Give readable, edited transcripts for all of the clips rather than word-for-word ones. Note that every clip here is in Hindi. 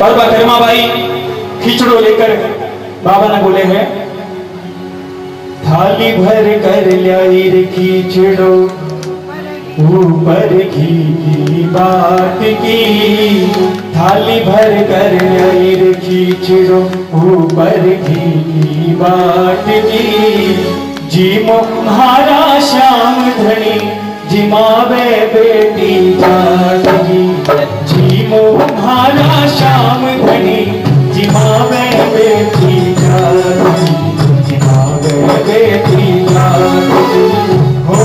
और बकरमा भाई खिचड़ो लेकर बाबा ने बोले हैं, थाली भर कर लाई रे खिचड़ो ऊपर घी की बाट की, थाली भर कर लाई रे खिचड़ो ऊपर घी की बाट की, जी मोहारा श्याम धनी जिमावे बेटी जाटगी, जी मोहारा श्याम धनी जिमावे बेटी जाटगी, जिमावे बेटी जाटगी। हो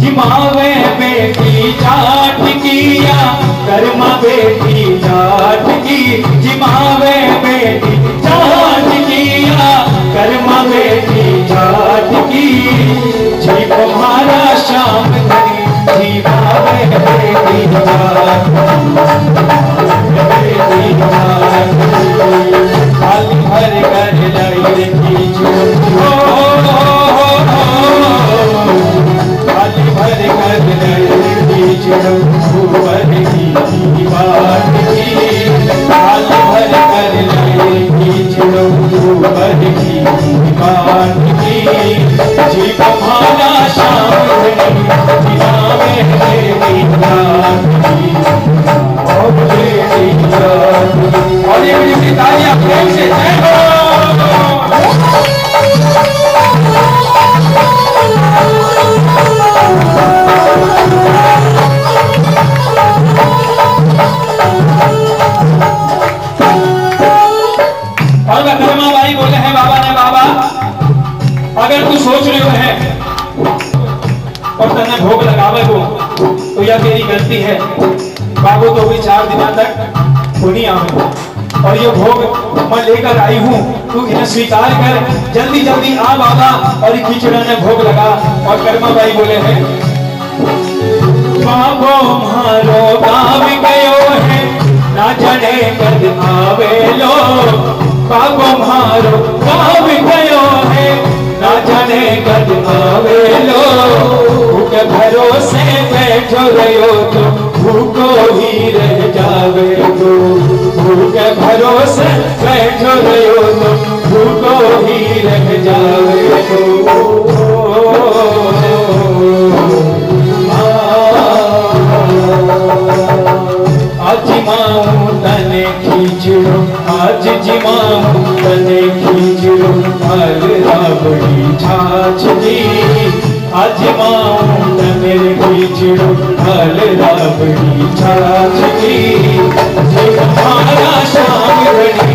जिमावे बेटी जाट किया कर्मा बेटी जाट की, जिमावे बेटी जाट किया कर्मा बेटी जाट की, जी तुम्हारा श्याम धनी जिमावे बेटी जाट बेटी जाट, थाली भर कर लाई रे खिचड़ो भर कर खिचड़ो ऊपर घी की बाट की, थाली भर कर खिचड़ो ऊपर घी की बाट की, जी तुम्हारा श्याम धनी जिमावे बेटी जाट की, और बेटी जाट की। और ये बड़ी तालियां प्रेम से जय हो। और बकरमा भाई बोले हैं बाबा ने, बाबा अगर तू सोच रहे हो है और तने भोग लगावे को तो यह तेरी गलती है। बाबू तो भी 4 दिनों तक नहीं आवे और ये भोग मैं लेकर आई हूँ, तू इन्हें स्वीकार कर, जल्दी जल्दी आ बाबा और खिचड़ा ने भोग लगा। और कर्मा भाई बोले हैं, बाबो मारो गाँव गयो है ना जाने कद आवे लो, बाबो मारो गाँव गयो है ना जाने कद आवे लो, भूखे भरोसे बैठो रहो तो भूखो ही रह जावे तो, भूखे भरोसे बैठो रहो तो भूखो ही रह जावे तो। आज जिमाऊं तने खिचड़ो, आज जिमाऊं तने खिचड़ो फल राबड़ी छाछ दी, आज जिमाऊं तने खिचड़ो फल राबड़ी छाछ दी, जी तुम्हारा श्याम धनी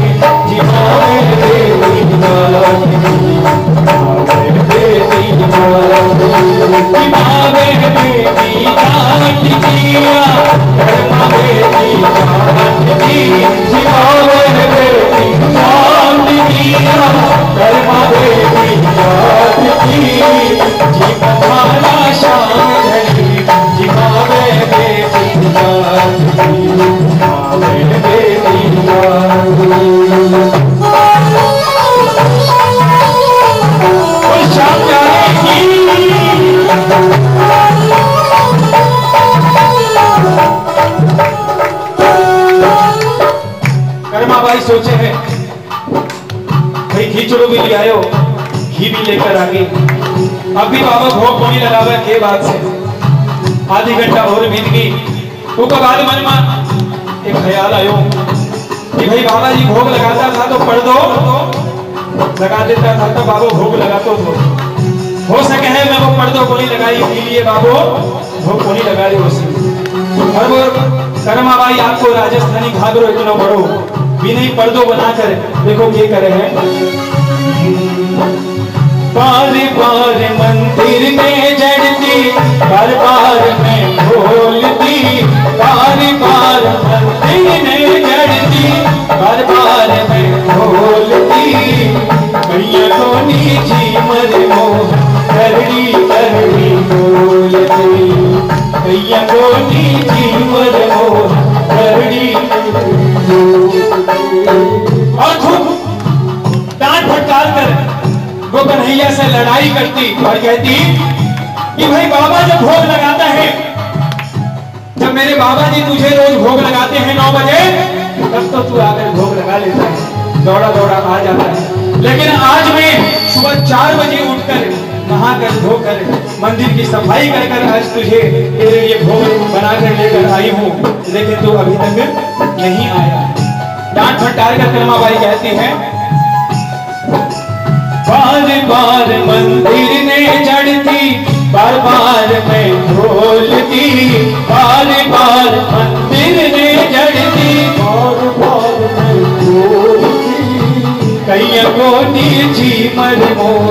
जिमावे बेटी जाट की, जिमावे बेटी जाट की, जिमावे बेटी जाट किया कर्मा बेटी जाट की, जिमावे बेटी जाट किया कर्मा बेटी जाट की, जी तुम्हारा श्याम धनी जिमावे बेटी जाट की, जिमावे बेटी जाट की। श्याम कर्मा भाई सोचे हैं, भाई खिचड़ो भी ले आयो, घी भी लेकर आ गई, अभी बाबा भोग को नहीं लगावे के बाद से आधी घंटा और बीत गई। उसके बाद मन में एक ख्याल आयो कि भाई बाबा जी भोग लगाता था तो पढ़ दो लगा देता था, तो बाबू भोग लगाते तो हो सके है मैं वो पढ़ दो को नहीं लगाई, इसलिए बाबू भोग को नहीं लगा रही उसे। और वो कर्मा भाई आपको राजस्थानी घाघरो इतना बड़ो भी नहीं पर्दो बनाकर देखो ये करे हैं, बार बार मंदिर में जड़ती बार बार में ढोलती, बार बार मंदिर में जड़ती बार बार में ढोलती, भैया कोनी झीमर मोह करड़ी करड़ी बोलती, भैया कोनी झीमर मोह करड़ी और कहती कि भाई बाबा जब भोग लगाता है, जब मेरे बाबा जी तुझे रोज भोग लगाते हैं 9 बजे, तब तो तू आकर भोग लगा लेता है, दौड़ा दौड़ा आ जाता है। लेकिन आज मैं सुबह 4 बजे उठकर नहाकर धोकर मंदिर की सफाई कर कर आज तुझे तेरे लिए भोग बनाकर लेकर आई हूँ, लेकिन तू अभी तक नहीं आया। डांट फटकार कर कलमाबाई कहती है, बार बार मंदिर में चढ़ती, बार बार मैं ढोलती, बार बार मंदिर में चढ़ती, बार बार मैं ढोलती, कैया को नीची मर मोह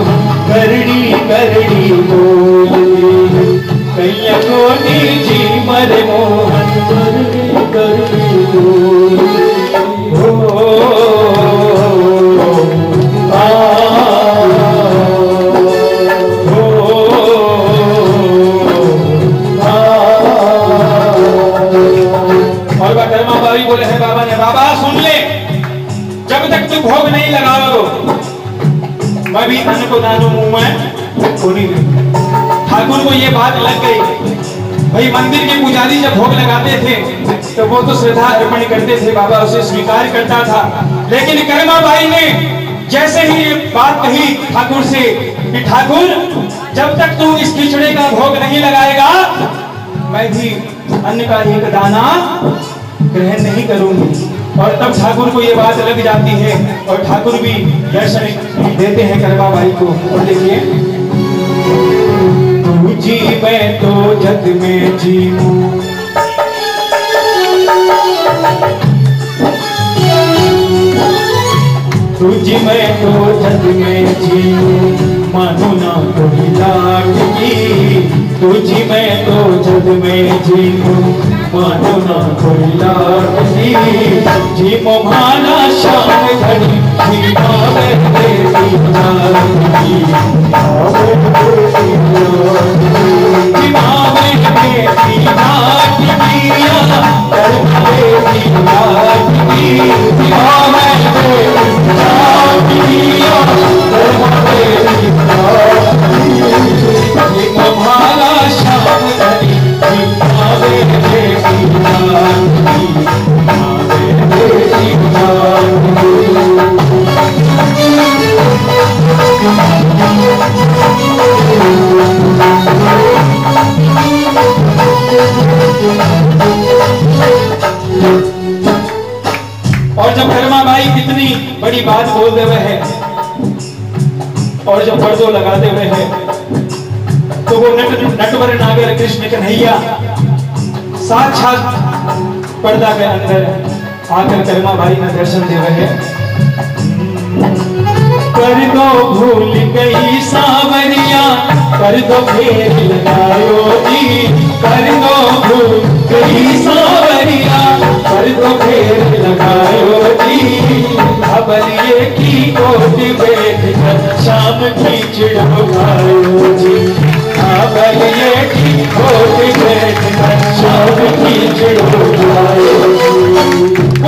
करड़ी करड़ी बोलती, कैया को नीची मर मोह करड़ी करड़ी बोलती। बोले हैं बाबा ने, बाबा सुन ले, जब तक तू भोग नहीं लगाओ मैं भी अन्न को दानू मुंह में खोनी नहीं। ठाकुर को ये बात लग गई, भाई मंदिर के पुजारी जब भोग लगाते थे तो वो तो श्रद्धा अर्पण करते थे, बाबा उसे स्वीकार करता था। लेकिन कर्माबाई ने जैसे ही ये बात कही ठाकुर से कि ठाकुर जब तक तू इस खिचड़े का भोग नहीं लगाएगा मैं भी अन्न का एक दाना ग्रहण नहीं करूंगी। और तब ठाकुर को ये बात लग जाती है और ठाकुर भी दर्शन देते हैं कर्माबाई को। और देखिए, तू जी मैं तो जग में जीऊं, तू जी मैं तो जग में जीऊं, मानो ना कोई लाट की, तू जी मैं तो जग में जीऊं, मानो ना कोई लाट की, जी मोहाना शाम घड़ी, जी मावे तेरी जान की, मावे तेरी जान की, जी मावे तेरी जान की, कर तेरी जान की, जी मावे तेरी जान की, कर तेरी जान की, जी मोहाना शाम घड़ी, जी मावे तेरी जान की, मावे तेरी जान की। और जब कर्माबाई इतनी बड़ी बात बोल दे रहे हैं और जब पर्दो लगाते हुए हैं तो वो नटवर नागर कृष्ण कन्हैया साक्षात पर्दा के अंदर आकर कर्माबाई ने दर्शन दे रहे हैं। कर दो भूल गई सावरिया, कर दो फेर लगायो जी, कर दो भूल गई सावरिया, कर दो फेर लगायो जी, अबलिए की कोट बैठ कर शाम की चिड़ो खायो जी, अबलिए की कोट बैठ कर शाम की चिड़ो खायो जी।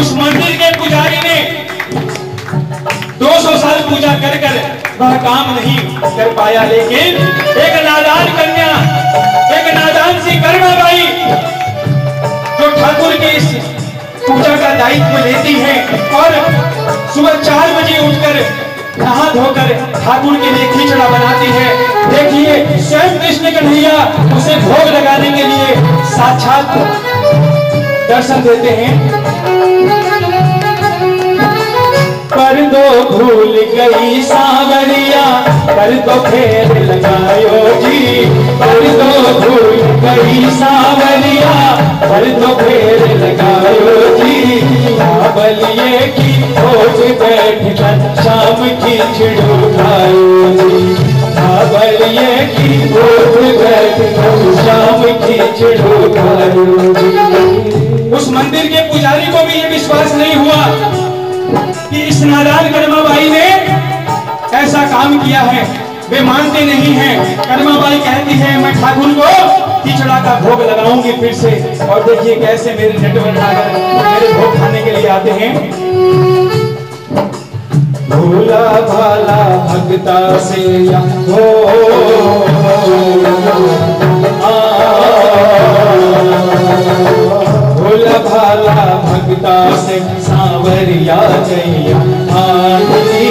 उस मंदिर के पुजारी ने 200 साल पूजा कर कर वह काम नहीं कर पाया, लेकिन एक नादान कन्या, एक नादान सी कर्माबाई जो ठाकुर के इस पूजा का दायित्व लेती है और सुबह 4 बजे उठकर नहा धोकर ठाकुर के लिए खिचड़ा बनाती है। देखिए, स्वयं कृष्ण कन्हैया उसे भोग लगाने के लिए साक्षात दर्शन देते हैं। कर दो भूल गई सावरिया, कर दो फेर लगायो जी, कर दो भूल गई सावरिया, कर दो फेर लगायो जी, बलिए की खोज बैठ कर शाम की चिड़ो खायो जी, बलिए की खोज बैठ कर शाम की चिड़ो खायो जी। उस मंदिर के पुजारी को भी ये विश्वास नहीं हुआ कि इस नादान कर्माबाई ने ऐसा काम किया है, वे मानते नहीं हैं। कर्माबाई कहती है मैं ठाकुर को खिचड़ा का भोग लगाऊंगी फिर से। और देखिए कैसे मेरे नटवर नागर मेरे भोग खाने के लिए आते हैं। भोला भाला भक्ता से हो भोला भाला भक्ता से सांवरिया जैया आरती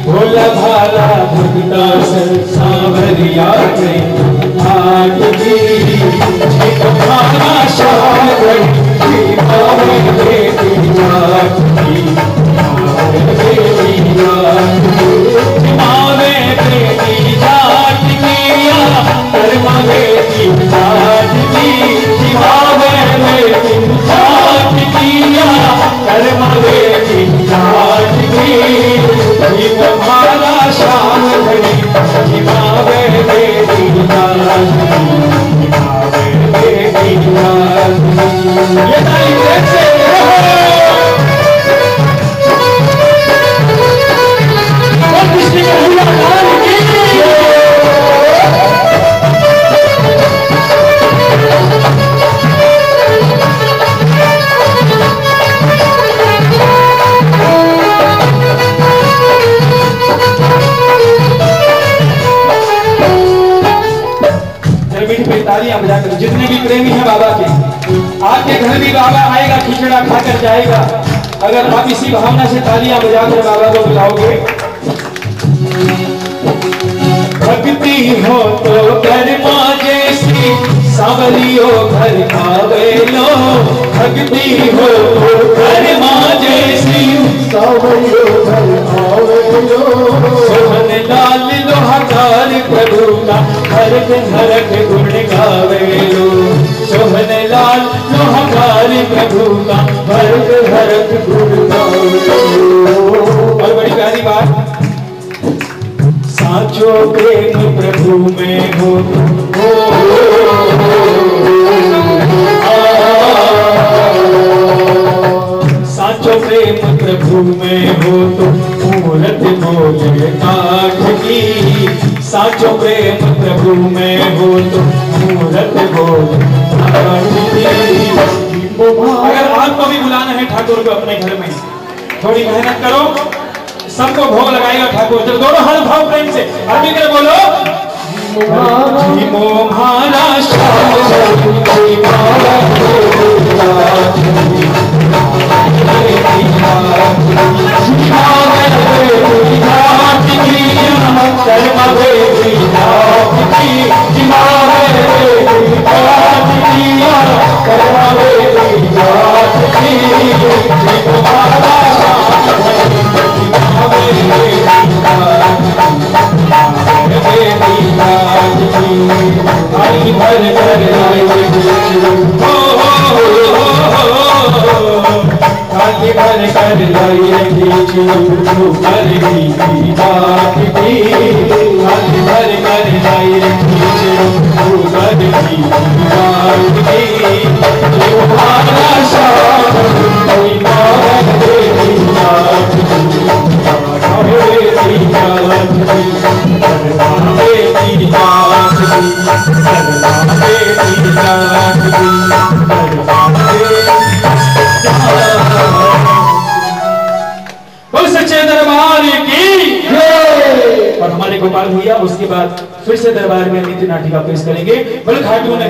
भोला भाला भक्ता से सांवरिया जैया आरती भाला शावर की भावे बेटी जाती भावे बेटी जात किया कर्मा बेटी जात की भावे बेटी जात किया कर्मा बेटी जात की भाला शाम घड़ी भावे बेटी जात भावे बेटी जात ये ताली से तालियां बजाकर जितने भी प्रेमी हैं बाबा के, आपके घर भी बाबा आएगा, खिचड़ा खाकर जाएगा। अगर आप इसी भावना से तालियां बजाकर बाबा को बुलाओगे। भक्ति हो तो कर्मा जैसी सांवरियो घर आवे लो, भक्ति हो तो कर्मा जैसी सांवरियो घर आवे लो। सोहन लाल लोहाकार प्रभु का हरक हरक गुण गावे लो, सोहन लाल लोहाकार प्रभु का हरक हरक गुण गावे लो। और बड़ी प्यारी बात, साचो प्रेम प्रभु में हो साचो प्रेम प्रभु में हो तो मूरत बोले काठ की, साचो प्रेम प्रभु में हो तो मूरत बोले काठ की। अगर आपको भी बुलाना है ठाकुर को अपने घर में, थोड़ी मेहनत करो, सबको भोग लगाएगा ठाकुर। जब दोनों हाथ उठाओ प्रेम से, आदमी के बोलो मोहारा भर कर लाइए खींचू कर दी बात की, भर कर लाइए खींचू कर दी बात की। तुम्हारा शाम कोई बात देती बात की, बेटी बात की, बेटी बात की, बेटी बात की। सच्चे दरबार की। और हमारे गोपाल भैया उसके बाद फिर से दरबार में नित्य नाटिका पेश करेंगे। बल खाटू ने